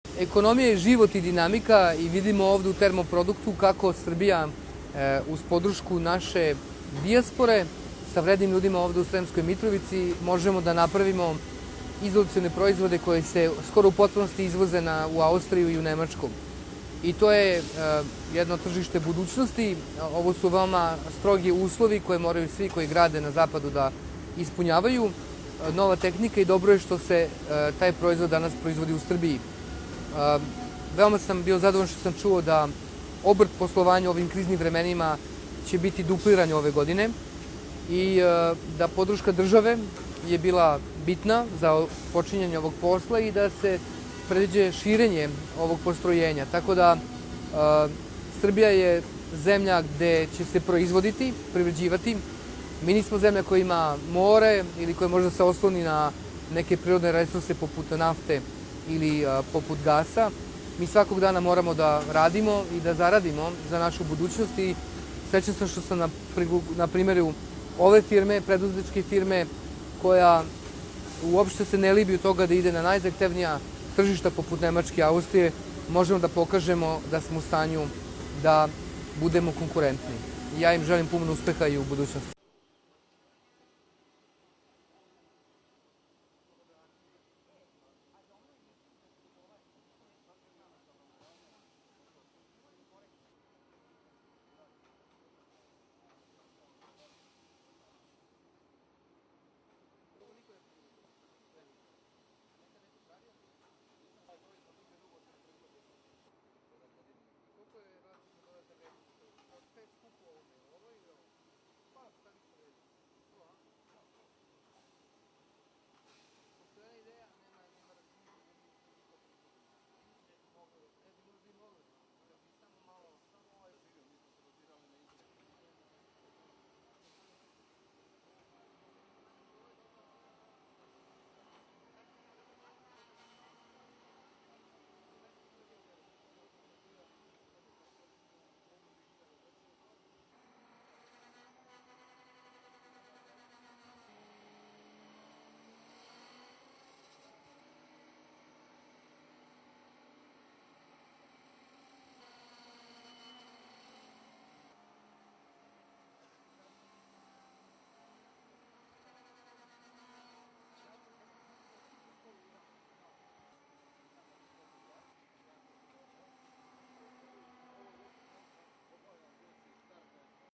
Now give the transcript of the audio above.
Ekonomija je život i dinamika i vidimo ovde u Termoproduktu kako Srbija uz podršku naše dijaspore sa vrednim ljudima ovde u Sremskoj Mitrovici možemo da napravimo izolacione proizvode koje se skoro u potpunosti izvoze u Austriju i u Nemačku. I to je jedno tržište budućnosti. Ovo su veoma strogi uslovi koje moraju svi koji grade na zapadu da ispunjavaju. Nova tehnika i dobro je što se taj proizvod danas proizvodi u Srbiji. Veoma sam bio zadovoljan što sam čuo da obrt poslovanja u ovim kriznim vremenima će biti dupliran ove godine i da podrška države je bila bitna za počinjanje ovog posla i da se predviđa širenje ovog postrojenja. Tako da Srbija je zemlja gde će se proizvoditi, privređivati. Mi nismo zemlja koja ima more ili koja može da se osloni na neke prirodne resurse poput nafte ili poput gasa. Mi svakog dana moramo da radimo i da zaradimo za našu budućnost i srećan sam što sam na primjeru ove firme, preduzetničke firme, koja uopšte se ne libi od toga da ide na najzahtevnija tržišta poput Nemačke i Austrije, možemo da pokažemo da smo u stanju da budemo konkurentni. Ja im želim puno uspeha i u budućnosti.